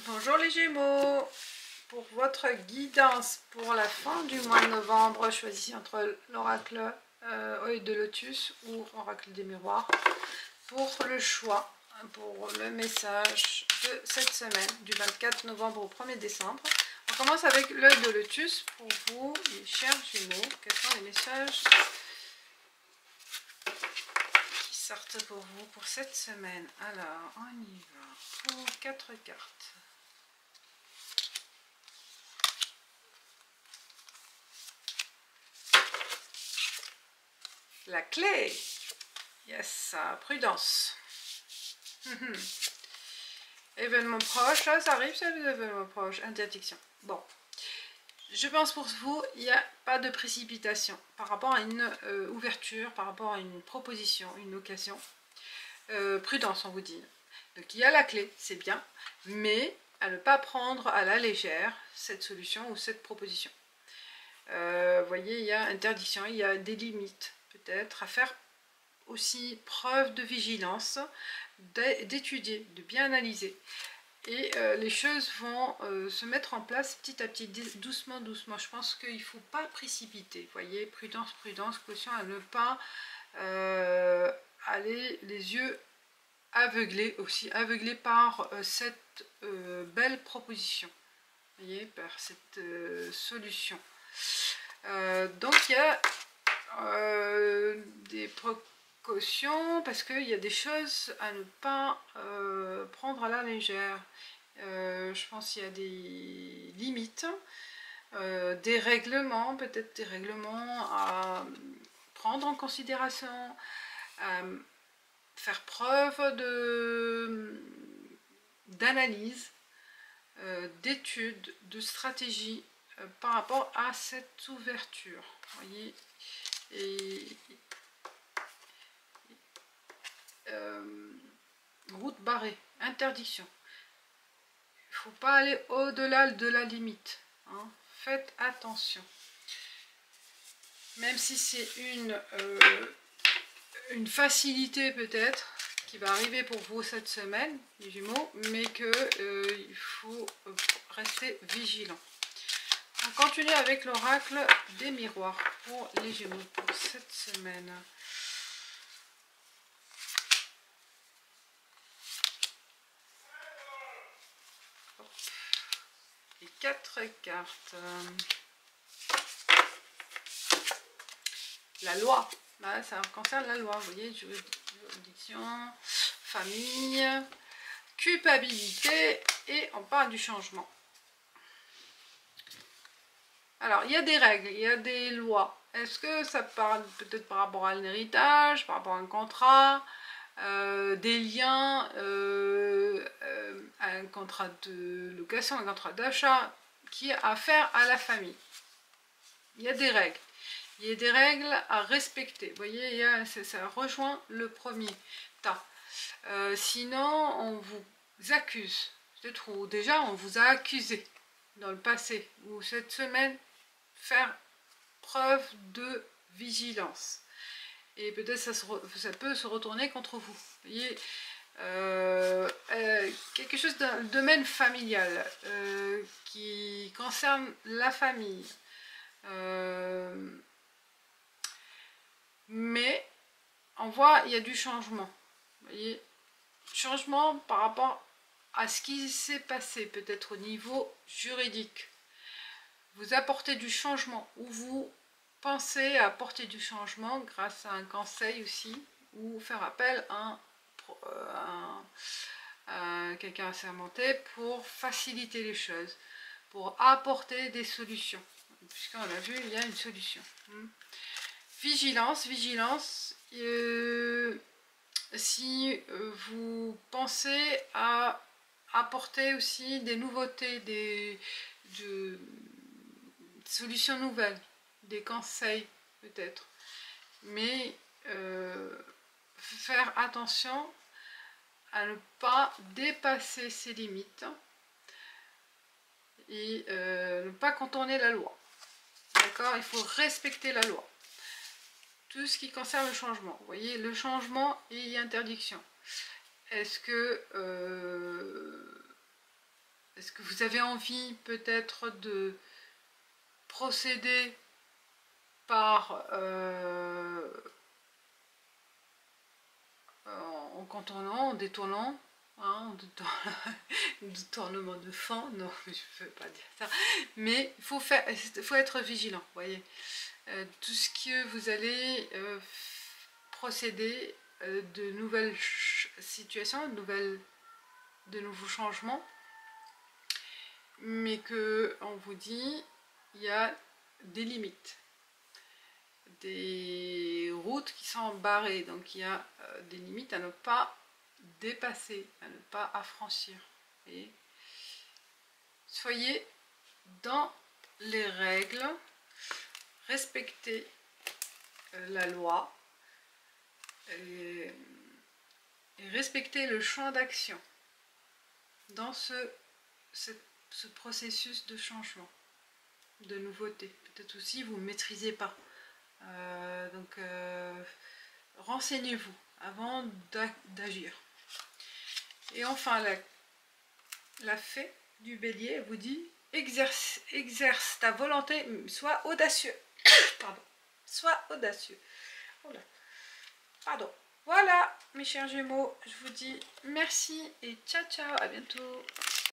Bonjour les Gémeaux, pour votre guidance pour la fin du mois de novembre, choisissez entre l'oracle œil de lotus ou oracle des miroirs pour le choix, pour le message de cette semaine du 24 novembre au 1er décembre. On commence avec l'œil de lotus pour vous, les chers Gémeaux. Quels sont les messages qui sortent pour vous pour cette semaine? Alors, on y va pour 4 cartes. La clé, yes, prudence. Événement proche, là ça arrive, c'est les événements proches, interdiction. Bon, je pense pour vous, il n'y a pas de précipitation par rapport à une ouverture, par rapport à une proposition, une occasion. Prudence, on vous dit. Donc il y a la clé, c'est bien, mais à ne pas prendre à la légère cette solution ou cette proposition. Vous voyez, il y a interdiction, il y a des limites. Peut-être à faire aussi preuve de vigilance, d'étudier, de bien analyser. Et les choses vont se mettre en place petit à petit, doucement, doucement. Je pense qu'il ne faut pas précipiter. Vous voyez, prudence, prudence, caution à ne pas aller les yeux aveuglés aussi, aveuglés par cette belle proposition. Vous voyez, par cette solution. Donc il y a des précautions parce qu'il y a des choses à ne pas prendre à la légère. Je pense qu'il y a des limites, des règlements, peut-être des règlements à prendre en considération, à faire preuve d'analyse, d'étude, de stratégie par rapport à cette ouverture. Vous voyez, et route barrée, interdiction. Il ne faut pas aller au-delà de la limite. Hein. Faites attention. Même si c'est une facilité peut-être qui va arriver pour vous cette semaine, les Gémeaux, mais qu'il faut rester vigilant. On continue avec l'oracle des miroirs pour les Gémeaux pour cette semaine. Hop. Les 4 cartes. La loi. Là, ça concerne la loi. Vous voyez, juridiction, famille, culpabilité et on parle du changement. Alors, il y a des règles, il y a des lois. Est-ce que ça parle peut-être par rapport à un héritage, par rapport à un contrat, des liens, un contrat de location, un contrat d'achat qui a affaire à la famille? Il y a des règles. Il y a des règles à respecter. Vous voyez, ça rejoint le premier tas. Sinon, on vous accuse. Peut-être, ou déjà, on vous a accusé dans le passé ou cette semaine. Faire preuve de vigilance et peut-être ça peut se retourner contre vous. Vous voyez, quelque chose d'un domaine familial qui concerne la famille, mais on voit il y a du changement. Vous voyez, changement par rapport à ce qui s'est passé peut-être au niveau juridique. Vous apportez du changement ou vous pensez à apporter du changement grâce à un conseil aussi ou faire appel à quelqu'un assermenté pour faciliter les choses, pour apporter des solutions. Puisqu'on a vu, il y a une solution. Vigilance, vigilance. Si vous pensez à apporter aussi des nouveautés, des solutions nouvelles, des conseils peut-être, mais faire attention à ne pas dépasser ses limites et ne pas contourner la loi. D'accord, il faut respecter la loi. Tout ce qui concerne le changement. Vous voyez, le changement et interdiction. Est-ce que Est-ce que vous avez envie peut-être de procéder par en contournant, en détournant, hein, détournement de fond, non, je ne veux pas dire ça, mais il faut être vigilant, voyez. Tout ce que vous allez procéder de nouvelles situations, de nouveaux changements, mais que on vous dit, il y a des limites, des routes qui sont barrées, donc il y a des limites à ne pas dépasser, à ne pas affranchir. Et soyez dans les règles, respectez la loi et respectez le champ d'action dans ce processus de changement, de nouveauté. Peut-être aussi vous ne maîtrisez pas. Donc renseignez-vous avant d'agir. Et enfin, la fée du bélier vous dit exerce ta volonté, sois audacieux. Pardon, sois audacieux. Voilà. Pardon. Voilà, mes chers Gémeaux, je vous dis merci et ciao ciao, à bientôt.